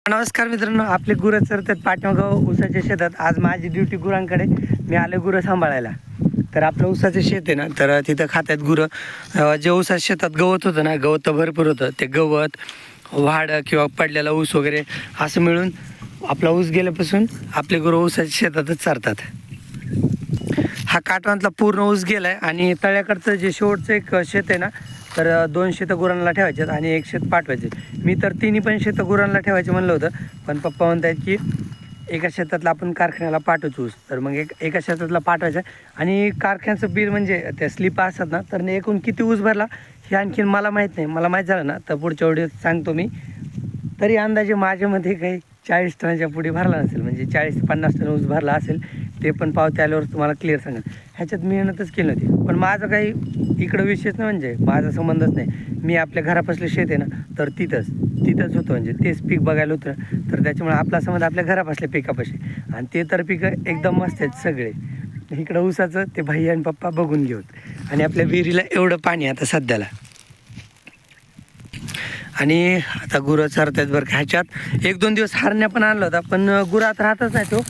नमस्कार मित्रांनो, आपले गुरं चरतात पाटणगाव ऊसाच्या शेतात. आज माझी ड्युटी गुरांकडे, मी आले गुरं सांभाळायला. तर आपलं ऊसाचं शेत आहे ना, तर तिथं खात्यात गुरं. जे ऊसाच्या शेतात गवत होतं ना, गवत तर भरपूर होतं. ते गवत वाढ किंवा पडलेला ऊस वगैरे असं मिळून आपला ऊस गेल्यापासून आपले गुरं ऊसाच्या शेतातच चरतात. हा काटवांतला पूर्ण ऊस गेलाय आणि तळ्याकडचं जे शेवटचं एक शेत आहे ना, तर 2 शेतं गुरांना ठेवायचे आणि 1 शेत पाठवायचे. मी तर तिन्ही पण शेतं गुरांना ठेवायचे म्हणलं होतं, पण पप्पा म्हणतायत की एका शेतातला आपण कारखान्याला पाठवतो ऊस. तर मग एका शेतातला पाठवायचा आणि कारखान्याचं बिल म्हणजे त्या स्लिपा असतात ना, तर एकूण किती ऊस भरला हे आणखीन मला माहीत नाही. मला माहीत झालं ना तर पुढच्या व्हिडिओत सांगतो मी. तरी अंदाजे माझ्यामध्ये काही 40 टनाच्या पुढे भरला नसेल, म्हणजे 40 ते 50 टन ऊस भरला असेल. ते पण पावती आल्यावर तुम्हाला क्लिअर सांगेल. ह्याच्यात मेहनतच केली होती, पण माझं काही इकडं विशेष नाही, म्हणजे माझा संबंधच नाही. मी आपल्या घरापासलं शेत आहे ना, तर तिथंच होतं, म्हणजे तेच पीक बघायला होतं. तर त्याच्यामुळे आपला संबंध आपल्या घरापासल्या पिकापाशी, आणि ते तर पिकं एकदम मस्त आहेत सगळे. इकडं ऊसाचं ते भाई आणि पप्पा बघून घेऊत. आणि आपल्या विहिरीला एवढं पाणी आता सध्याला. आणि आता गुरं चरतात बरं का. ह्याच्यात 1-2 दिवस हरण्या पण आणला होता, पण गुरात राहतच नाही तो,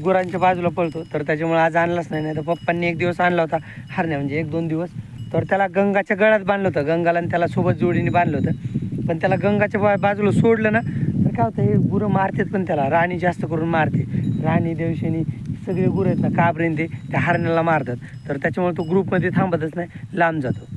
गुरांच्या बाजूला पळतो. तर त्याच्यामुळे आज आणलाच नाही. तर पप्पांनी 1 दिवस आणला होता हरण्या, म्हणजे 1-2 दिवस. तर त्याला गंगाच्या गळ्यात बांधलं होतं, गंगाला आणि त्याला सोबत जोडीने बांधलं होतं. पण त्याला गंगाच्या बाजूला सोडलं ना, तर काय होतं, हे गुरं मारतात, पण त्याला राणी जास्त करून मारते. राणी देवशेनी सगळे गुरं आहेत ना, काबरेन ते त्या हरण्याला मारतात. तर त्याच्यामुळे तो ग्रुपमध्ये थांबतच नाही, लांब जातो.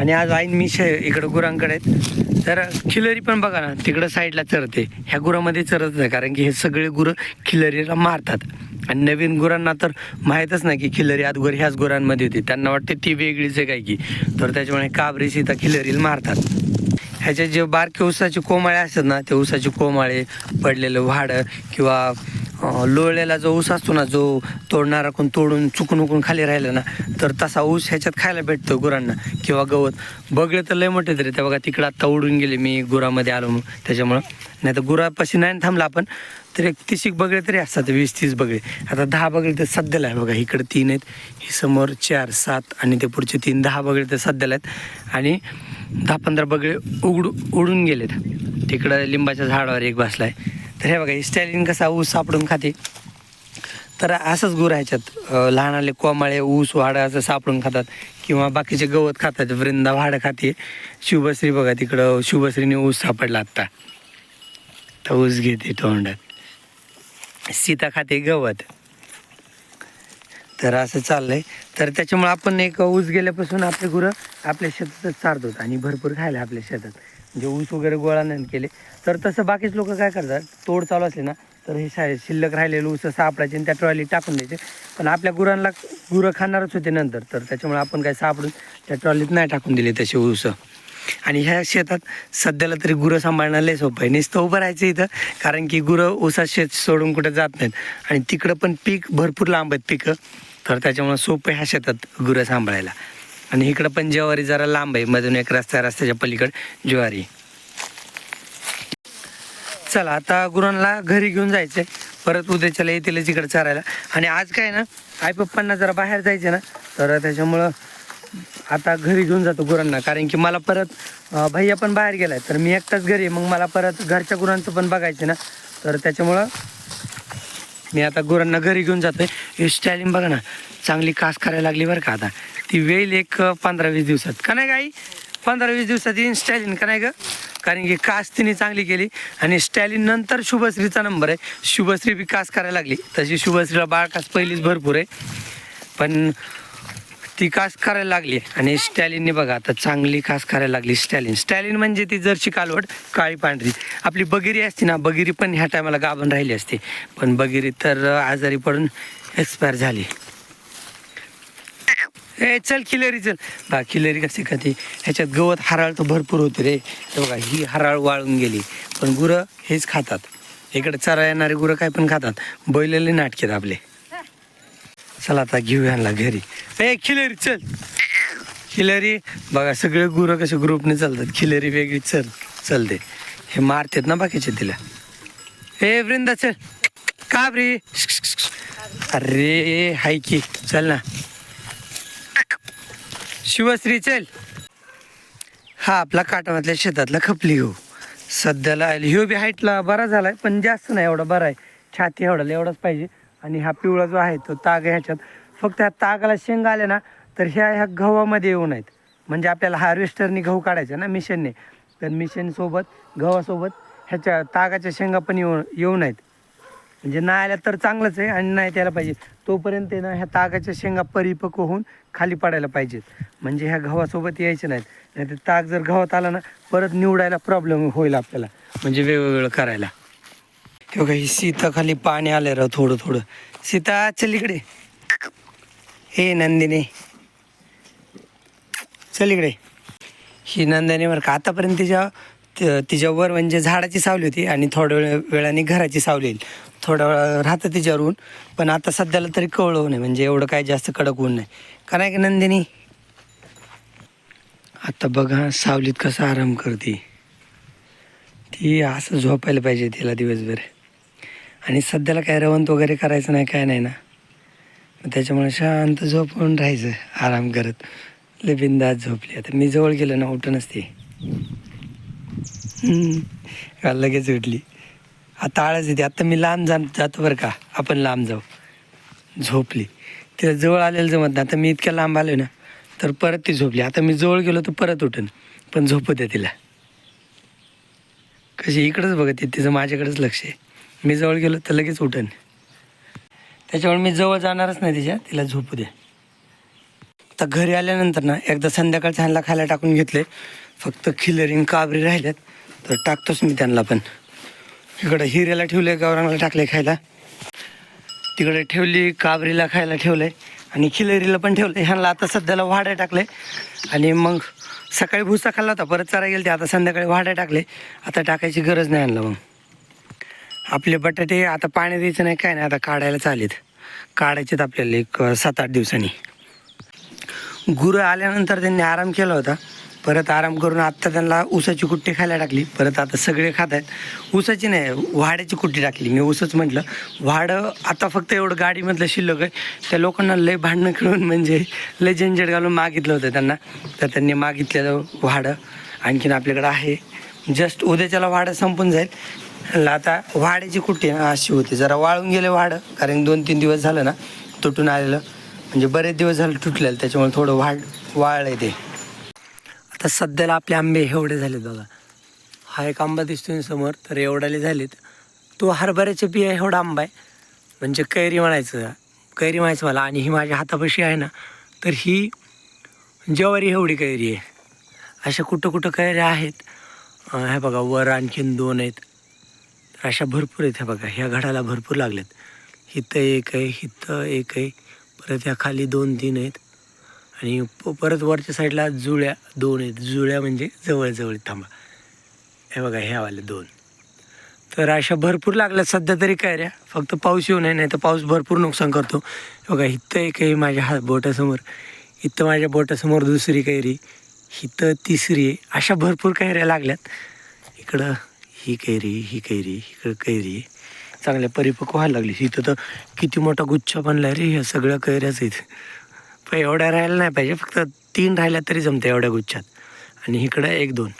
आणि आज आईन मी इकडं गुरांकडे आहेत. तर खिलरी पण बघा ना, तिकडं साईडला चरते. ह्या गुरामध्ये चरत नाही, कारण की हे सगळे गुरं खिलरीला मारतात. आणि नवीन गुरांना तर माहीतच नाही की खिलरी अगोदर ह्याच गुरांमध्ये होती. त्यांना वाटते ती वेगळीच आहे काय की. तर त्याच्यामुळे काबरी सीता खिलरीला मारतात. ह्याचे जे बारके ऊसाचे कोमाळे असतात ना, ते ऊसाचे कोमाळे, पडलेलं वाडं किंवा लोळलेला जो ऊस असतो ना, जो तोडणारा कोण तोडून चुकून खाली राहिलं ना, तर तसा ऊस ह्याच्यात खायला भेटतो गुरांना. किंवा गवत बगळे तर लय मोठे तरी, त्या बघा तिकडं आत्ता उडून गेले, मी गुरामध्ये आलो मग त्याच्यामुळं. नाही तर गुरापाशी नाही थांबला आपण तर 30 बगळे तरी असतात, 20-30 बगळे. आता 10 बगळे तर सध्याला आहे बघा. इकडे 3 आहेत, ही समोर 4, 7 आणि ते पुढचे 3, 10 बगळे तर सध्याला आहेत. आणि 10-15 बगळे उडून गेलेत. तिकडं लिंबाच्या झाडावर एक बसलाय. तर हे बघा, ही स्टॅलिन कसा ऊस सापडून खाते, तर असंच गुरं ह्याच्यात लहान आले कोमाळे ऊस वाडं असं सापडून खातात, किंवा बाकीचे गवत खातात. वृंदा वाडं खाते. शुभश्री बघा तिकडं, शुभश्रीने ऊस सापडला आत्ता, तर ऊस घेते तोंडात. सीता खाते गवत. तर असं चाललंय. तर त्याच्यामुळे आपण एक ऊस गेल्यापासून आपले गुरं आपल्या शेतातच चारतो आणि भरपूर खायला आपल्या शेतात, म्हणजे ऊस वगैरे गोळा नाही केले. तर तसं बाकीच लोक काय करतात, तोड चालू असले ना, तर हे शिल्लक राहिलेलं ऊस सापडायचे आणि त्या ट्रॉलीत टाकून द्यायचे. पण आपल्या गुरांना गुरं खाणारच होते नंतर, तर त्याच्यामुळे आपण काय सापडून त्या ट्रॉलीत नाही टाकून दिले तसे ऊस. आणि ह्या शेतात सध्याला तरी गुरं सांभाळणं लय सोपं आहे. नुसतं उभं राहायचं इथं, कारण की गुरं ऊसात शेत सोडून कुठं जात नाहीत. आणि तिकडं पण पीक भरपूर लांब आहेत पिकं, तर त्याच्यामुळे सोपं ह्या शेतात गुरं सांभाळायला. आणि इकडं पण ज्वारी जरा लांब आहे, मधून एक रस्त्याच्या पलीकडे ज्वारी. चला आता गुरांना घरी घेऊन जायचंय, परत उद्याच्याला येतीलच इकडे चरायला. आणि आज काय ना, आई पप्पांना जरा बाहेर जायचं ना, तर त्याच्यामुळं आता घरी घेऊन जातो गुरांना. कारण की मला परत भैया पण बाहेर गेलाय, तर मी एकटाच घरी आहे. मग मला परत घरच्या गुरांचं पण बघायचं ना, तर त्याच्यामुळं मी आता गुरांना घरी घेऊन जातोय. हे स्टायलिंग बघा ना, चांगली कास करायला लागली बरं का. आता ती वेळ एक 15-20 दिवसात का नाही गाई, 15-20 दिवसात येईन स्टायलिन का नाही ग. कारण की कास तिने चांगली केली. आणि स्टॅलिन नंतर शुभश्रीचा नंबर आहे. शुभश्री बी कास करायला लागली. तशी शुभश्रीला बाळ कास पहिलीच भरपूर आहे, पण ती कास करायला लागली. आणि स्टॅलिनने बघा आता चांगली कास करायला लागली. स्टॅलिन म्हणजे ती जर्सी कालवड काळी पांढरी. आपली बगिरी असते ना, बगिरी पण ह्या टायमाला गाभण राहिली असते, पण बगिरी तर आजारी पडून एक्सपायर झाली. ए चल खिलरी चल बा. खिलरी कशी खाते, ह्याच्यात गवत हराळ तर भरपूर होते रे. तर बघा ही हराळ वाळून गेली, पण गुरं हेच खातात. इकडे चरा येणारे गुरं काय पण खातात. बैलेले नाटकेत आपले. चला आता घेऊ ह्यांना घरी. ए खिलरी चल. खिलरी बघा, सगळे गुरं कसे ग्रुपने चालतात, खिलरी वेगळी चलते. हे मारतात ना बाकीचे तिला. ए वृंदा चल. काबरी अरे हाय की, चल ना. शिवश्री चल. हा आपला काटवातल्या शेतातला खपली हो. सध्याला ह्यो बी हाईटला बरा झालाय, पण जास्त नाही एवढा बरा आहे. छाती एवढा एवढाच पाहिजे. आणि हा पिवळा जो आहे तो ताग आहे ह्याच्यात. फक्त ह्या तागाला शेंग आले ना तर ह्या गव्हामध्ये येऊ नयेत. म्हणजे आपल्याला हार्वेस्टरनी गहू काढायचा ना मिशनने, तर मिशनसोबत गव्हासोबत ह्याच्या तागाच्या शेंगा पण येऊ नयेत. म्हणजे नाही आल्या तर चांगलंच आहे आणि नाही त्याला पाहिजे तोपर्यंत ना ह्या तागाच्या शेंगा परिपक्व होऊन खाली पडायला पाहिजेत. म्हणजे ह्या गव्हासोबत यायचे नाहीत. नाही तर ताग जर गव्हात आला ना परत निवडायला प्रॉब्लेम होईल आपल्याला, म्हणजे वेगवेगळं करायला. हे बघा ही सीता खाली पाणी आलं राव थोडं थोडं. सीता चल इकडे. हे नंदिनी चल इकडे. ही नंदिनी बरं का आतापर्यंत तिच्यावर म्हणजे झाडाची सावली होती आणि थोड्या वेळाने घराची सावली येईल. थोडा वेळा राहतं तिच्यावर ऊन, पण आता सध्याला तरी कवळं ऊन आहे. म्हणजे एवढं काय जास्त कडक ऊन नाही का नाही का नंदिनी. आता बघा सावलीत कसा आराम करते ती. असं झोपायला पाहिजे तिला दिवसभर. आणि सध्याला काय रवंत वगैरे करायचं नाही काय नाही ना, त्याच्यामुळे शांत झोपून राहायचं आराम करत. लय बिंदास झोपली. आता मी जवळ गेलं ना उठूनच ती लगेच उठली. आता आळस येते. आता मी लांब जातो बरं का, आपण लांब जाऊ. झोपली. तिला जवळ आलेलं जमत नाही. आता मी इतक्या लांब आलो ना तर परत ती झोपली. आता मी जवळ गेलो तर परत उठन, पण झोपू दे तिला. कशी इकडंच बघत तिचं माझ्याकडेच लक्ष आहे. मी जवळ गेलो तर लगेच उठन. त्याच्यामुळे मी जवळ जाणारच नाही तिला झोपू दे. आता घरी आल्यानंतर ना एकदा संध्याकाळच्या ह्यांना खायला टाकून घेतले. फक्त खिलरिंग काबरी राहिल्यात तर टाकतोच मी त्यांना पण. इकडं हिऱ्याला ठेवले, गौरांगला टाकले खायला. तिकडे ठेवली काबरीला खायला ठेवलंय आणि खिलरीला पण ठेवलं. ह्यांना आता सध्याला वाड्या टाकले. आणि मग सकाळी भुसा खाल्ला होता, परत चरा गेले ते. आता संध्याकाळी वाड्या टाकले. आता टाकायची गरज नाही ह्यांना. मग आपले बटाटे आता पाणी द्यायचं नाही काय नाही, आता काढायला चालेत. काढायचेत आपल्याला एक 7-8 दिवसांनी. गुरं आल्यानंतर त्यांनी आराम केला होता. परत आराम करून आत्ता त्यांना ऊसाची कुट्टी खायला टाकली. परत आता सगळे खात आहेत. ऊसाची नाही, वाड्याची कुट्टी टाकली. मी ऊसच म्हटलं. वाडं आता फक्त एवढं गाडीमधलं शिल्लक आहे. त्या लोकांना लय भांडणं करून म्हणजे लय झंझट घालून मागितलं होतं त्यांना, तर त्यांनी मागितलेलं वाडं आणखीन आपल्याकडं आहे. जस्ट उद्याच्याला वाडं संपून जाईल. आता वाड्याची कुट्टी अशी होती, जरा वाळून गेले वाडं, कारण 2-3 दिवस झालं ना तुटून आलेलं. म्हणजे बरेच दिवस झाले तुटलेलं, त्याच्यामुळे थोडं वाळलं ते. आता सध्याला आपले आंबे एवढे झालेत बघा. हा एक आंबा दिसतोय समोर, तर एवढाले झालेत. तो हरभऱ्याच्या बिया एवढा आंबा आहे, म्हणजे कैरी म्हणायचं मला. आणि ही माझ्या हातापाशी आहे ना, तर ही ज्वारी एवढी कैरी आहे. अशा कुठं कैऱ्या आहेत. ह्या बघा वर आणखीन 2 आहेत. तर अशा भरपूर आहेत. ह्या बघा ह्या घडाला भरपूर लागल्यात. हिथं एक आहे, हिथं एक आहे, परत ह्या खाली 2-3 आहेत. आणि परत वरच्या साईडला जुळ्या 2 आहेत. जुळ्या म्हणजे जवळ थांबा. हे बघा ह्यावाले 2. तर अशा भरपूर लागल्यात सध्या तरी कैऱ्या. फक्त पाऊस येऊ नये, नाही तर पाऊस भरपूर नुकसान करतो. हे बघा इथं एक आहे माझ्या बोटासमोर, इथं माझ्या बोटासमोर दुसरी कैरी, इथं तिसरी आहे. अशा भरपूर कैऱ्या लागल्यात. इकडं ही कैरी, इकडं कैरी चांगल्या परिपक्व व्हायला लागली. इथं तर किती मोठा गुच्छा बनला रे. ह्या सगळ्या कैऱ्याच आहेत. पण एवढ्या राहायला नाही पाहिजे, फक्त 3 राहिल्या तरी जमतं एवढ्या गुच्छात. आणि इकडं 1-2